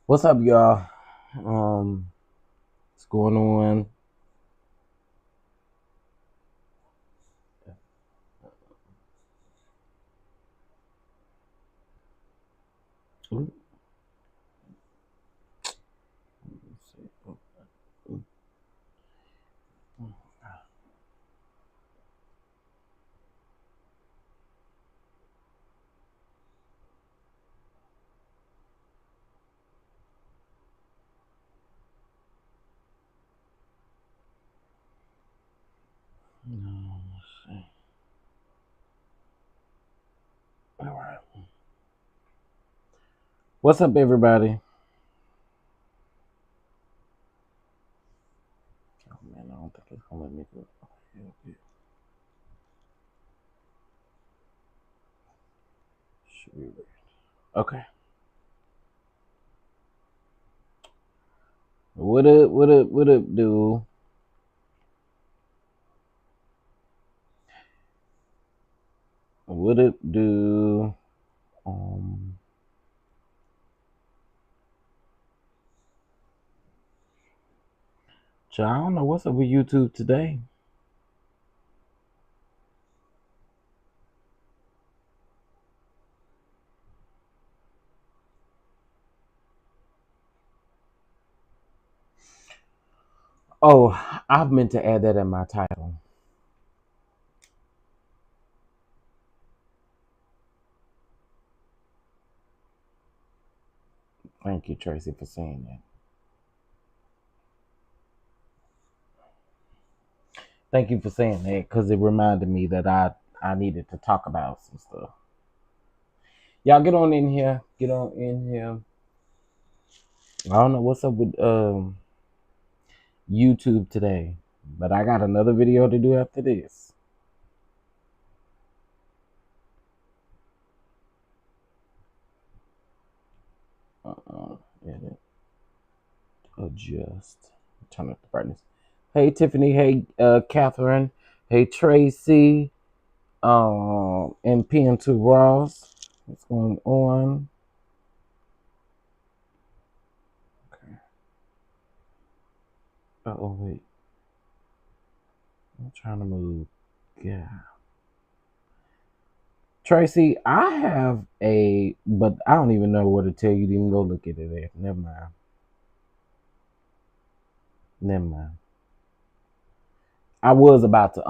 What's up, y'all? What's going on? Ooh, let's see. Ooh, ooh, no, let's see. All right. What's up, everybody? Oh man, I don't think it's gonna let me do it. Okay, okay. Should be weird. Okay. What up? What up? What up, dude? What up, dude? Um, I don't know what's up with YouTube today. Oh, I've meant to add that in my title. Thank you, Tracy, for saying that. Thank you for saying that because it reminded me that I needed to talk about some stuff. Y'all get on in here. Get on in here. I don't know what's up with YouTube today, but I got another video to do after this. Edit, adjust, turn up the brightness. Hey Tiffany. Hey Catherine. Hey Tracy. And PM2 Ross. What's going on? Okay. Oh wait. I'm trying to move. Yeah. Tracy, I have but I don't even know what to tell you to even go look at it there. Never mind. Never mind. I was about to,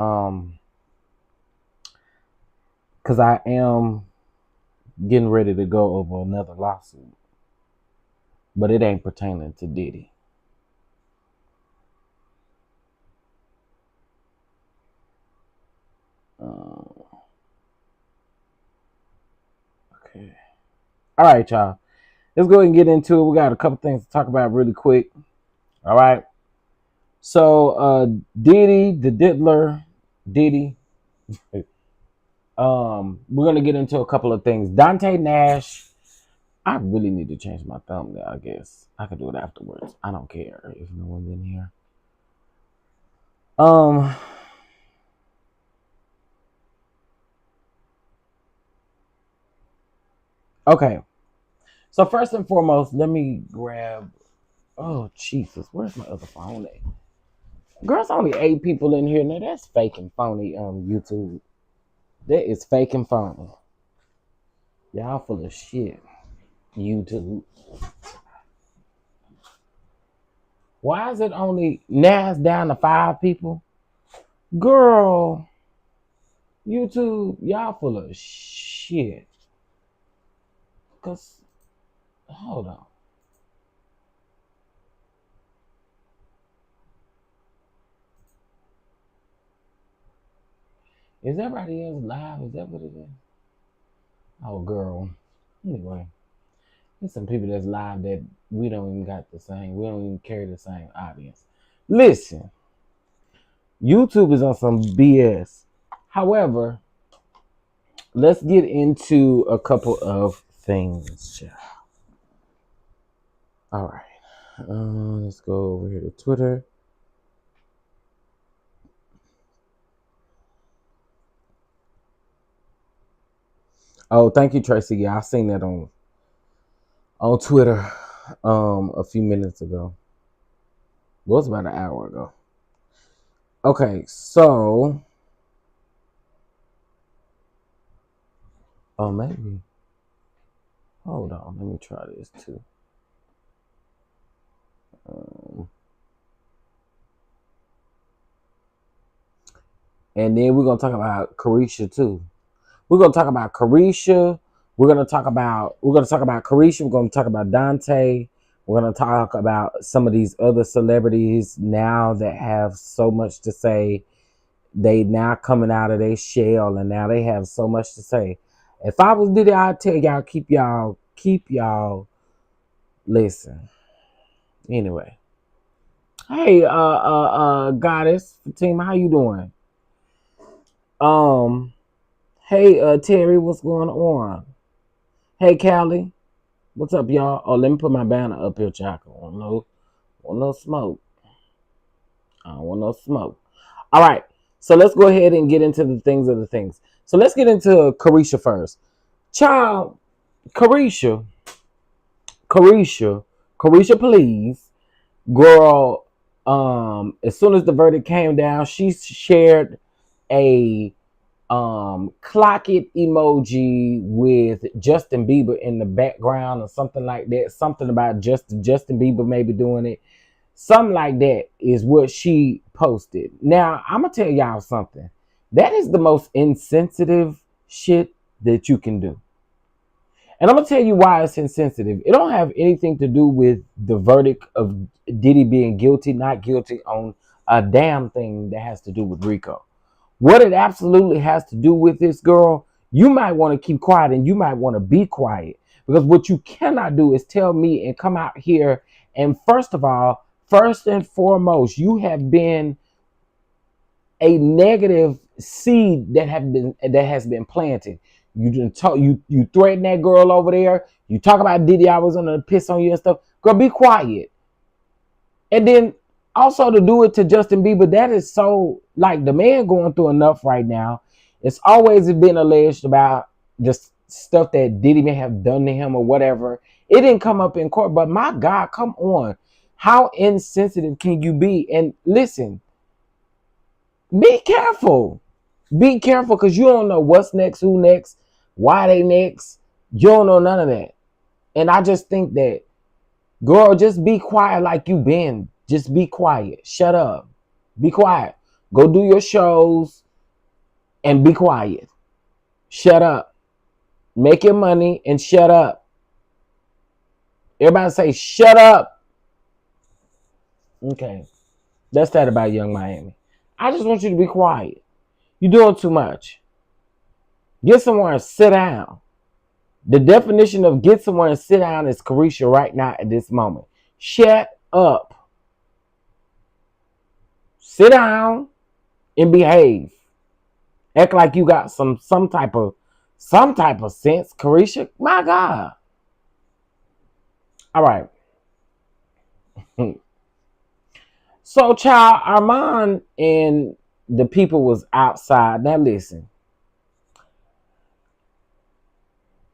because I am getting ready to go over another lawsuit, but it ain't pertaining to Diddy. Uh, okay. All right, y'all. Let's go ahead and get into it. We got a couple things to talk about really quick. All right. So, Diddy, the Diddler, Diddy. We're gonna get into a couple of things. Dante Nash. I really need to change my thumbnail. I guess I could do it afterwards. I don't care if no one's in here. Um. Okay. So first and foremost, let me grab. Oh Jesus, where's my other phone at? Girl, only 8 people in here. Now that's fake and phony. YouTube. That is fake and phony. Y'all full of shit. YouTube. Why is it only now it's down to 5 people? Girl, YouTube, y'all full of shit. Cause hold on. Is everybody else live? Is that what it is? Oh girl. Anyway, there's some people that's live that we don't even got the same. We don't even carry the same audience. Listen, YouTube is on some BS. However, let's get into a couple of things. All right. Let's go over here to Twitter. Oh, thank you, Tracy. Yeah, I seen that on Twitter. a few minutes ago. Well, it was about an hour ago. Okay, so maybe. Hold on, let me try this too. And then we're gonna talk about Carisha too. We're gonna talk about Carisha. We're gonna talk about Carisha. We're gonna talk about Dante. We're gonna talk about some of these other celebrities now that have so much to say. They now coming out of their shell, and now they have so much to say. If I was Diddy, I'd tell y'all keep y'all listen. Anyway, hey, goddess Fatima, how you doing? Um, hey, Terry, what's going on? Hey, Callie, what's up, y'all? Oh, let me put my banner up here, Chaco. Want no smoke. I don't want no smoke. All right, so let's go ahead and get into the things of the things. So let's get into Carisha first. Child, Carisha, please, girl. As soon as the verdict came down, she shared a clock it emoji with Justin Bieber in the background or something like that. Something about Justin Bieber maybe doing it. Something like that is what she posted. Now, I'm gonna tell y'all something. That is the most insensitive shit that you can do. And I'm gonna tell you why it's insensitive. It don't have anything to do with the verdict of Diddy being guilty, not guilty on a damn thing that has to do with Rico. What it absolutely has to do with this, girl, you might want to keep quiet and you might want to be quiet. Because what you cannot do is tell me and come out here and first and foremost, you have been a negative seed that has been planted. You didn't talk. You threaten that girl over there. You talk about Diddy. I was gonna piss on you and stuff. Girl, be quiet. And then also to do it to Justin Bieber, that is so like the man going through enough right now. It's always been alleged about just stuff that Diddy may have done to him or whatever. It didn't come up in court, but my God, come on. How insensitive can you be? And listen, be careful. Be careful because you don't know what's next, who next, why they next. You don't know none of that. And I just think that, girl, just be quiet like you been. Just be quiet. Shut up. Be quiet. Go do your shows and be quiet. Shut up. Make your money and shut up. Everybody say, shut up. Okay. That's that about Young Miami. I just want you to be quiet. You're doing too much. Get somewhere and sit down. The definition of get somewhere and sit down is Carisha right now at this moment. Shut up. Sit down and behave. Act like you got some type of sense, Carisha. My God. All right. So, child, Armon and the people was outside. Now, listen.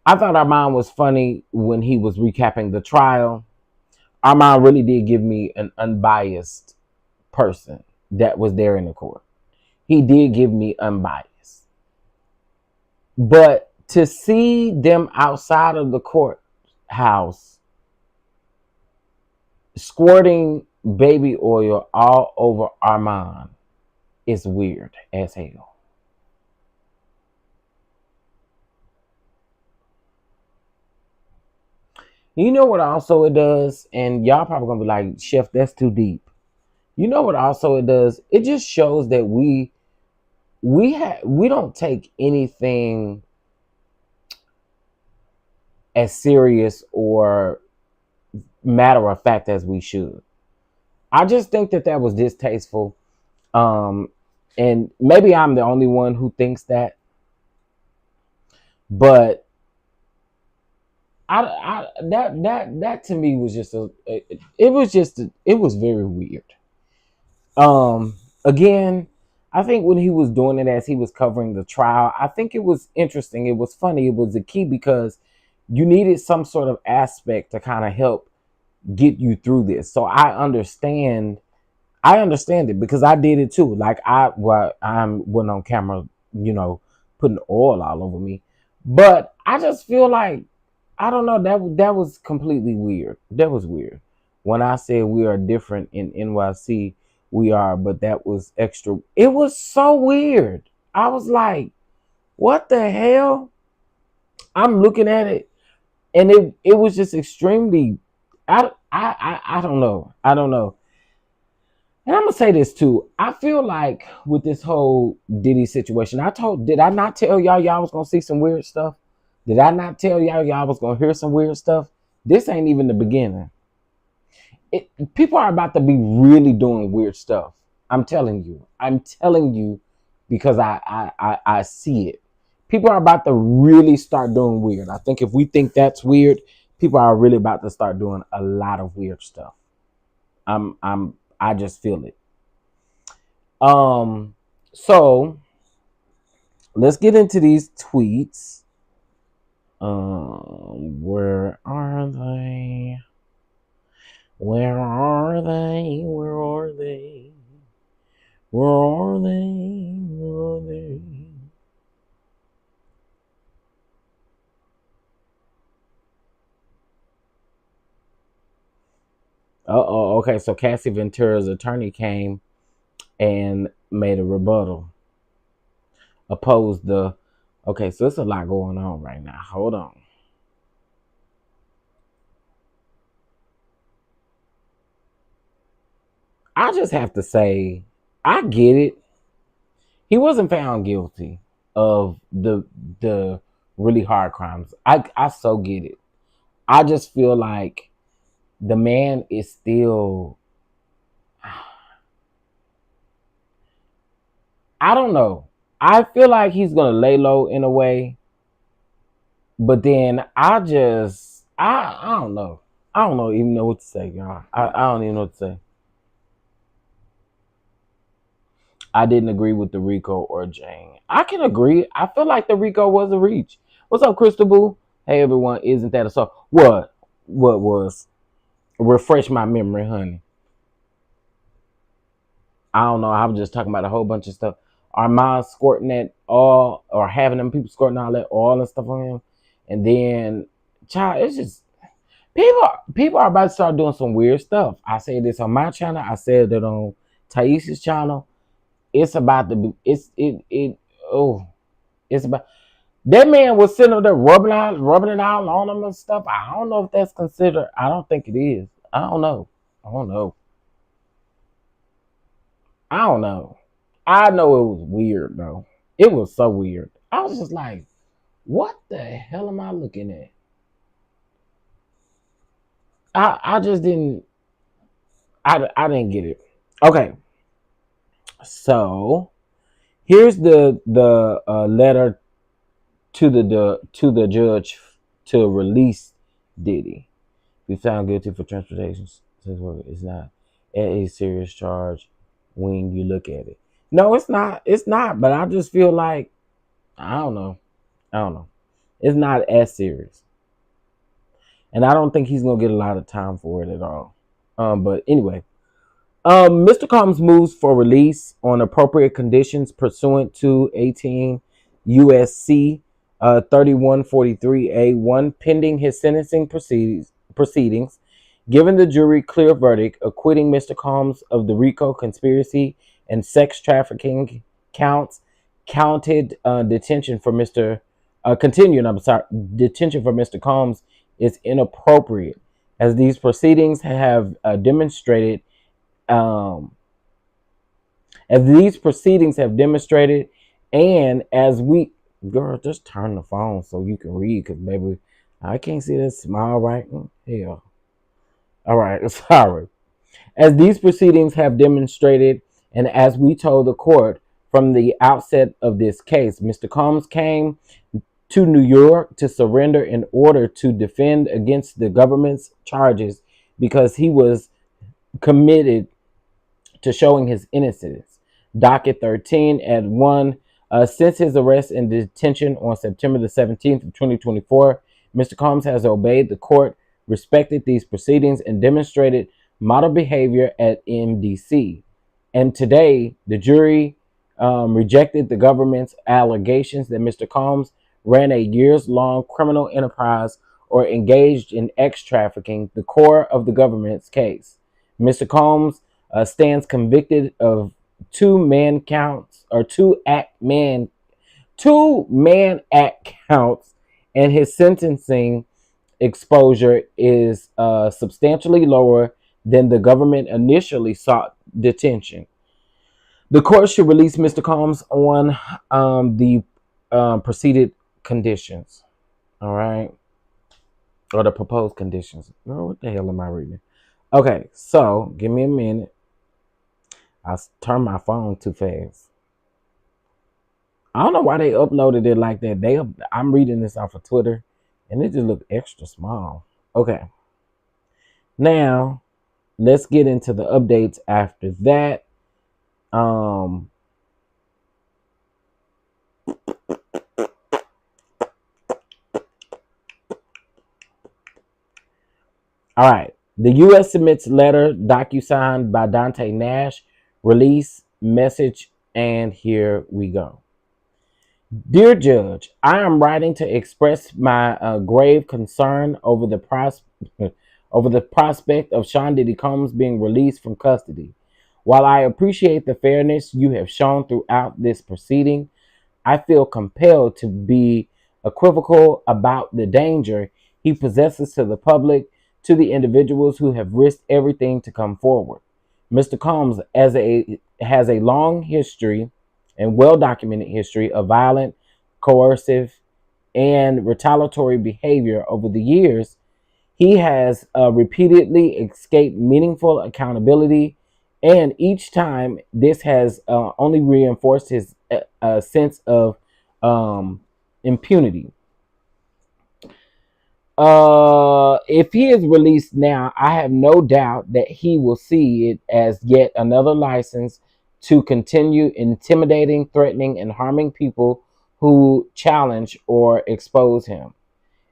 I thought Armon was funny when he was recapping the trial. Armon really did give me an unbiased person that was there in the court. He did give me unbiased. But to see them outside of the courthouse squirting baby oil all over Armon is weird as hell. You know what also it does? And y'all probably gonna be like, Chef, that's too deep. You know what also it does? It just shows that we don't take anything as serious or matter of fact as we should. I just think that was distasteful. And maybe I'm the only one who thinks that. But that to me was just it was very weird. Again, I think when he was doing it as he was covering the trial, I think it was interesting. It was funny. It was the key because you needed some sort of aspect to kind of help get you through this. So I understand it because I did it too. Like I'm went on camera, putting oil all over me. But I just feel like I don't know, that was completely weird. That was weird. When I said we are different in NYC, we are, but that was extra. It was so weird. I was like, what the hell? I'm looking at it, and it was just extremely. I don't know. I don't know. And I'm gonna say this too. I feel like with this whole Diddy situation, did I not tell y'all was gonna see some weird stuff? Did I not tell y'all was gonna hear some weird stuff? This ain't even the beginning. People are about to be really doing weird stuff. I'm telling you. I'm telling you because I see it. People are about to really start doing weird. I think if we think that's weird, people are really about to start doing a lot of weird stuff. I just feel it. So let's get into these tweets. Where are they? Where are they? Where are they? Where are they? Where are they? Okay. So Cassie Ventura's attorney came and made a rebuttal. Opposed the. Okay, so it's a lot going on right now. Hold on. I just have to say, I get it. He wasn't found guilty of the really hard crimes. I so get it. I just feel like the man is still. I don't know. I feel like he's gonna lay low in a way, but then I don't know. I don't know even know what to say, y'all. I don't even know what to say. I didn't agree with the Rico or Jane. I can agree. I feel like the Rico was a reach. What's up, Crystal Boo? Hey everyone, isn't that a song? What? What was? Refresh my memory, honey. I don't know. I was just talking about a whole bunch of stuff. Armon squirting that all, or having them people squirting all that oil and stuff on him, and then, child, it's just people are about to start doing some weird stuff. I said this on my channel. I said it on Taisha's channel. It's about to be. It's about. That man was sitting up there rubbing it out on him and stuff. I don't know if that's considered. I don't think it is. I don't know. I don't know. I don't know. I know it was weird though. It was so weird. I was just like, what the hell am I looking at? I just didn't. I didn't get it. Okay, so here's the letter to the judge to release Diddy. Be found guilty for transportation. It's not a serious charge when you look at it. No, it's not. It's not. But I just feel like I don't know. I don't know. It's not as serious, and I don't think he's gonna get a lot of time for it at all. But anyway, Mr. Combs moves for release on appropriate conditions pursuant to 18 USC 3143A1 pending his sentencing proceedings, given the jury clear verdict acquitting Mr. Combs of the RICO conspiracy and sex trafficking counts. Detention for Mr. Combs is inappropriate, as these proceedings have demonstrated. And as we, girl, just turn the phone so you can read, because baby, I can't see that small writing. Hell. All right, sorry. As these proceedings have demonstrated, and as we told the court from the outset of this case, Mr. Combs came to New York to surrender in order to defend against the government's charges because he was committed to showing his innocence. Docket 13 at 1. Since his arrest and detention on September the 17th of 2024, Mr. Combs has obeyed the court respected these proceedings and demonstrated model behavior at MDC. And today, the jury rejected the government's allegations that Mr. Combs ran a years long criminal enterprise or engaged in X trafficking, the core of the government's case. Mr. Combs stands convicted of two man act counts, and his sentencing exposure is substantially lower than the government initially sought detention. The court should release Mr. Combs on the preceded conditions. All right. Or the proposed conditions. Girl, what the hell am I reading? Okay, so give me a minute. I turned my phone too fast. I don't know why they uploaded it like that. I'm reading this off of Twitter, and it just looked extra small. Okay. Now, let's get into the updates after that. All right. The U.S. submits letter docu-signed by Dante Nash, release message, and here we go. Dear Judge, I am writing to express my grave concern over the prospect of Sean Diddy Combs being released from custody. While I appreciate the fairness you have shown throughout this proceeding, I feel compelled to be equivocal about the danger he possesses to the public, to the individuals who have risked everything to come forward. Mr. Combs has a long history and well-documented history of violent, coercive, and retaliatory behavior over the years. He has repeatedly escaped meaningful accountability, and each time this has only reinforced his sense of impunity. If he is released now, I have no doubt that he will see it as yet another license to continue intimidating, threatening, and harming people who challenge or expose him.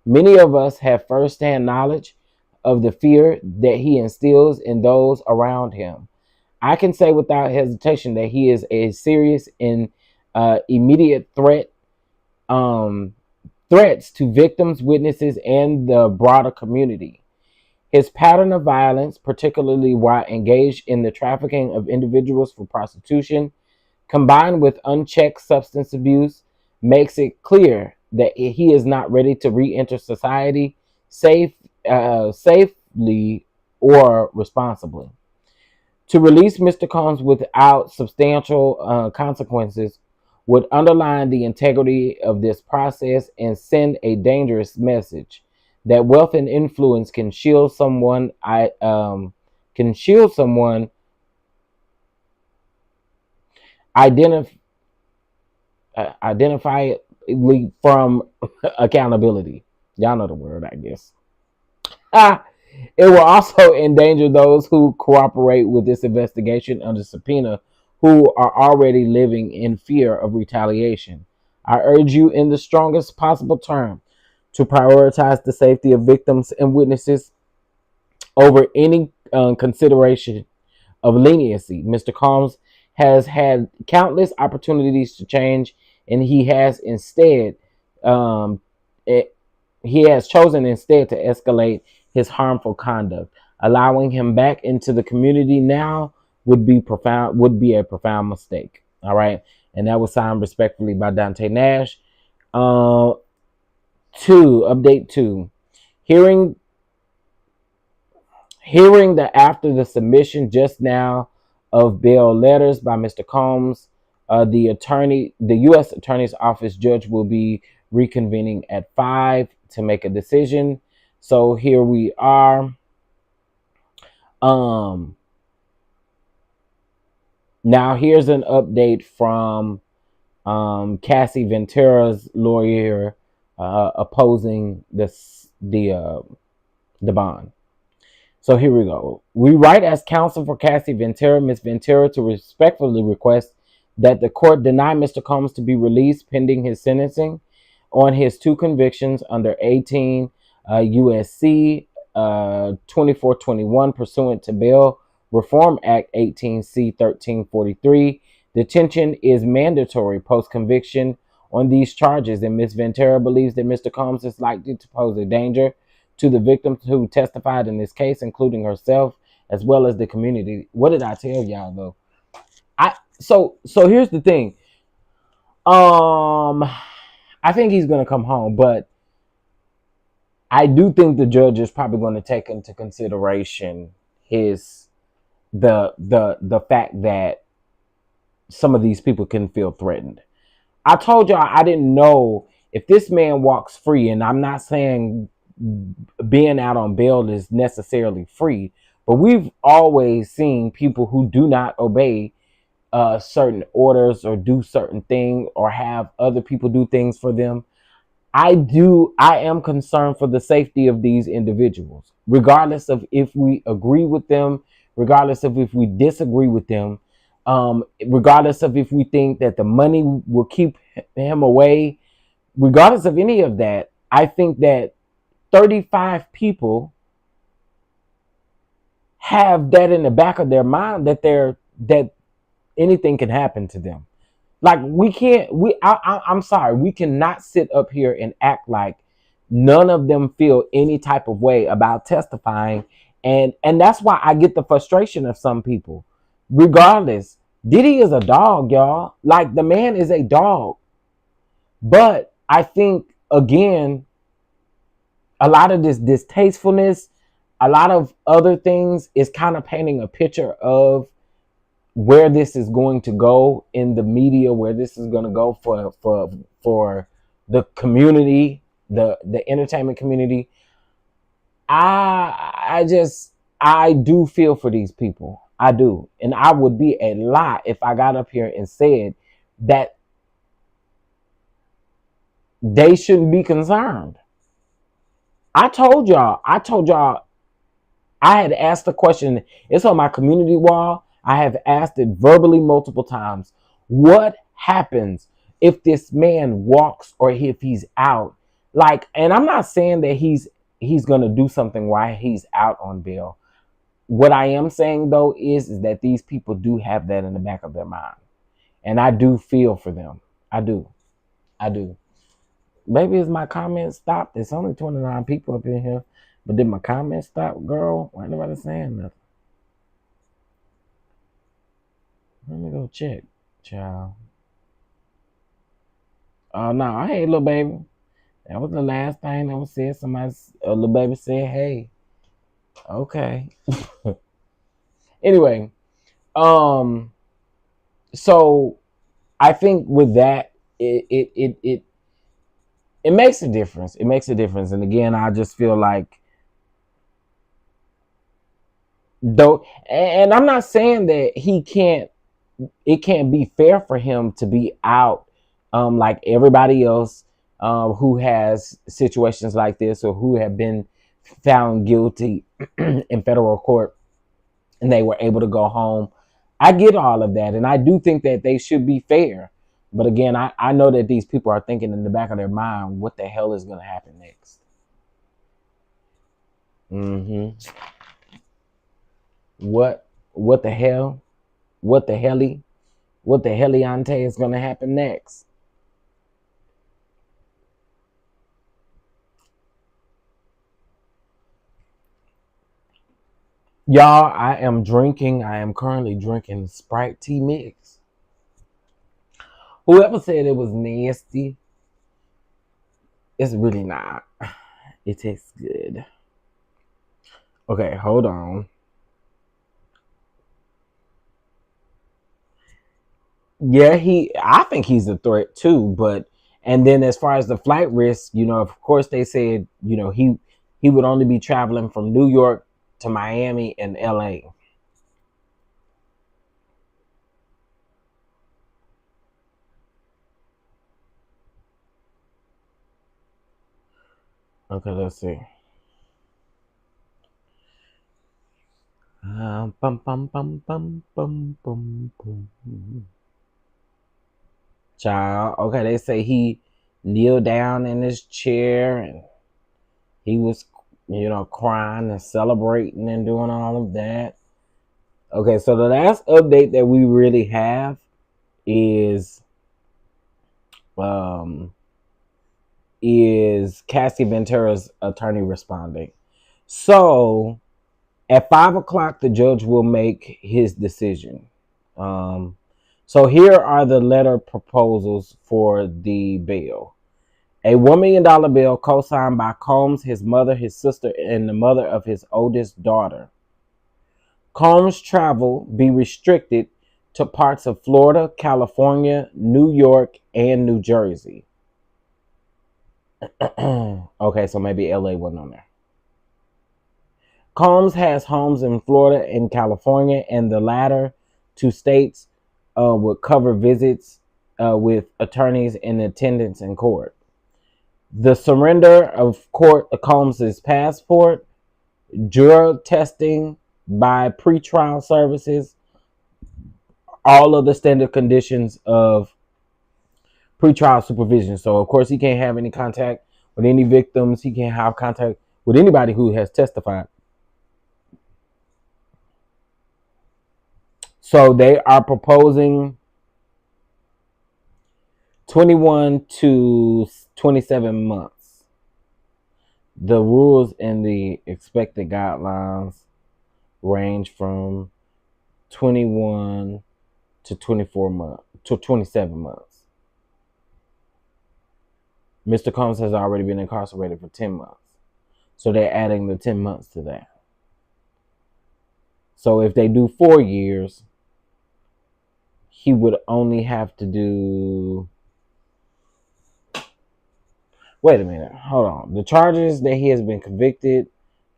Many of us have firsthand knowledge of the fear that he instills in those around him. I can say without hesitation that he is a serious and immediate threats to victims, witnesses, and the broader community. His pattern of violence, particularly while engaged in the trafficking of individuals for prostitution, combined with unchecked substance abuse, makes it clear that he is not ready to re-enter society safely or responsibly. To release Mr. Combs without substantial consequences would underline the integrity of this process and send a dangerous message that wealth and influence can shield someone identifiably from accountability. Y'all know the word, I guess. It will also endanger those who cooperate with this investigation under subpoena, who are already living in fear of retaliation. I urge you in the strongest possible term to prioritize the safety of victims and witnesses over any consideration of leniency. Mr. Combs has had countless opportunities to change, and he has chosen instead to escalate his harmful conduct. Allowing him back into the community now would be a profound mistake. All right. And that was signed respectfully by Dante Nash. Update 2. Hearing that after the submission just now of bail letters by Mr. Combs, the U.S. Attorney's Office judge will be reconvening at 5 to make a decision. So here we are. Now here's an update from Cassie Ventura's lawyer opposing the bond. So here we go. We write as counsel for Cassie Ventura, Ms. Ventura, to respectfully request that the court deny Mr. Combs to be released pending his sentencing on his 2 convictions under 18 USC 2421 pursuant to Bail Reform Act 18C 1343. Detention is mandatory post conviction on these charges, and Ms. Ventura believes that Mr. Combs is likely to pose a danger to the victims who testified in this case, including herself as well as the community. What did I tell y'all though? So here's the thing. I think he's gonna come home, but I do think the judge is probably going to take into consideration his the fact that some of these people can feel threatened. I told y'all I didn't know if this man walks free, and I'm not saying being out on bail is necessarily free, but we've always seen people who do not obey certain orders or do certain things or have other people do things for them. I am concerned for the safety of these individuals, regardless of if we agree with them, regardless of if we disagree with them, regardless of if we think that the money will keep him away, regardless of any of that. I think that 35 people have that in the back of their mind that anything can happen to them. Like we can't. I'm sorry. We cannot sit up here and act like none of them feel any type of way about testifying, and that's why I get the frustration of some people. Regardless, Diddy is a dog, y'all. Like the man is a dog. But I think again, a lot of this distastefulness, a lot of other things is kind of painting a picture of where this is going to go in the media, where this is going to go for the community, the entertainment community. I do feel for these people. I do. And I would be a lie if I got up here and said that they shouldn't be concerned. I told y'all, I had asked the question. It's on my community wall. I have asked it verbally multiple times. What happens if this man walks or if he's out? Like, and I'm not saying that he's going to do something while he's out on bail. What I am saying though is that these people do have that in the back of their mind. And I do feel for them. I do. Maybe it's my comments stopped. There's only 29 people up in here. But did my comments stop, girl? Why ain't nobody saying nothing? Let me go check, child. Oh no, hey little baby. That was the last thing that was said. Somebody, a little baby said, hey. Okay. Anyway, so I think with that, it makes a difference. It makes a difference. And again, I just feel like though, and I'm not saying that it can't be fair for him to be out like everybody else who has situations like this or who have been found guilty in federal court and they were able to go home. I get all of that, and I do think that they should be fair. But again, I know that these people are thinking in the back of their mind, what the hell is going to happen next? What the hell? What the heliante is going to happen next? Y'all, I am currently drinking Sprite tea mix. Whoever said it was nasty, it's really not. It tastes good. Okay, hold on. Yeah, I think he's a threat too, but and then as far as the flight risk, of course they said, he would only be traveling from New York to Miami and LA. Okay, let's see. Bum, bum, bum, bum, bum, bum, bum. Child. Okay, they say he kneeled down in his chair and he was crying and celebrating and doing all of that. Okay, so the last update that we really have is um Cassie Ventura's attorney responding. So at 5 o'clock, the judge will make his decision. Um, so here are the letter proposals for the bill. A $1 million bill co-signed by Combs, his mother, his sister, and the mother of his oldest daughter. Combs' travel be restricted to parts of Florida, California, New York, and New Jersey. Okay, so maybe LA wasn't on there. Combs has homes in Florida and California, and the latter two states would cover visits with attorneys in attendance in court. The surrender of Combs' passport, drug testing by pretrial services, all of the standard conditions of pretrial supervision. So, of course, he can't have any contact with any victims. He can't have contact with anybody who has testified. So they are proposing 21 to 27 months. The rules and the expected guidelines range from 21 to 24 months to 27 months. Mr. Combs has already been incarcerated for 10 months. So they're adding the 10 months to that. So if they do 4 years, he would only have to do... Wait a minute. Hold on. The charges that he has been convicted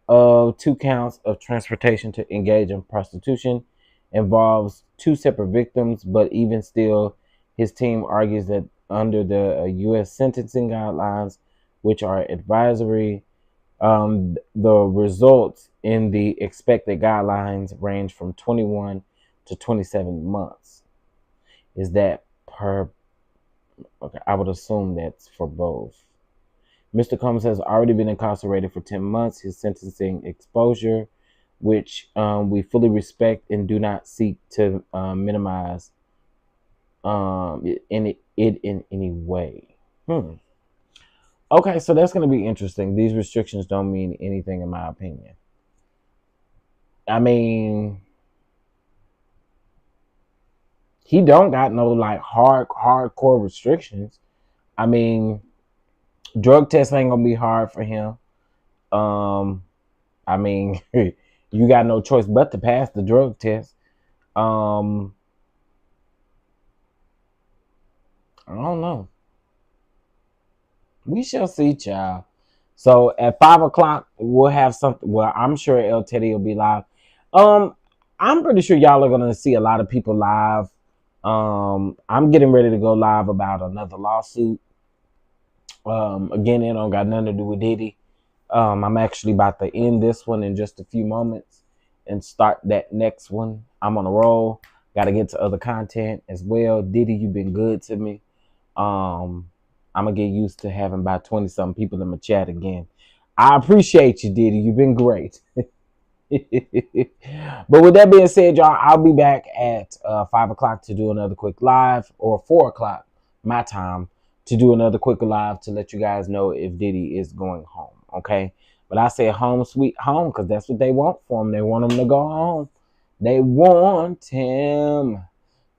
of 2 counts of transportation to engage in prostitution involves 2 separate victims, but even still, his team argues that under the U.S. sentencing guidelines, which are advisory, the results in the expected guidelines range from 21 to 27 months. Is that per... Okay, I would assume that's for both. Mr. Combs has already been incarcerated for 10 months. His sentencing exposure, which we fully respect and do not seek to minimize it in any way. Okay, so that's going to be interesting. These restrictions don't mean anything in my opinion. I mean, he don't got no like hardcore restrictions. I mean, drug tests ain't gonna be hard for him. I mean, you got no choice but to pass the drug test. I don't know. We shall see, child. So at 5 o'clock, we'll have something. Well, I'm sure El Teddy will be live. I'm pretty sure y'all are gonna see a lot of people live. I'm getting ready to go live about another lawsuit. Again, it don't got nothing to do with Diddy. I'm actually about to end this one in just a few moments and start that next one. I'm on a roll. Got to get to other content as well. Diddy, you've been good to me. I'm going to get used to having about 20-something people in my chat again. I appreciate you, Diddy. You've been great. But with that being said, y'all, I'll be back at 5 o'clock to do another quick live, or 4 o'clock my time to do another quick live to let you guys know if Diddy is going home, okay? But I say home sweet home because that's what they want for him. They want him to go home. They want him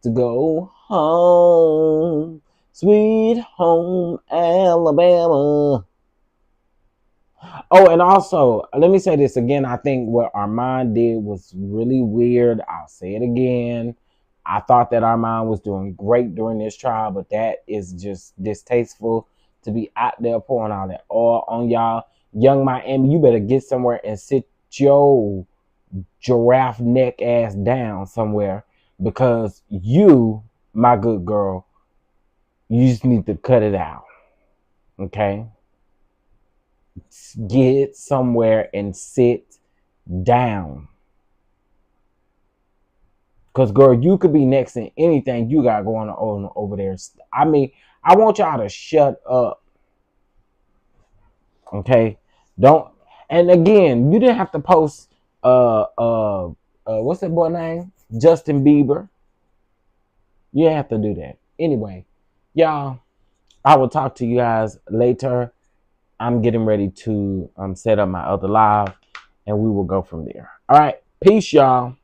to go home. Sweet home, Alabama. Oh, and also, let me say this again. I think what Armon did was really weird. I'll say it again. I thought that Armon was doing great during this trial, but that is just distasteful to be out there pouring all that oil on y'all. Young Miami, you better get somewhere and sit your giraffe neck ass down somewhere, because you, my good girl, you just need to cut it out, okay? Get somewhere and sit down. Because, girl, you could be next in anything you got going on over there. I mean, I want y'all to shut up. Okay? Don't. And again, you didn't have to post what's that boy name? Justin Bieber. You didn't have to do that. Anyway, y'all, I will talk to you guys later. I'm getting ready to set up my other live, and we will go from there. All right. Peace, y'all.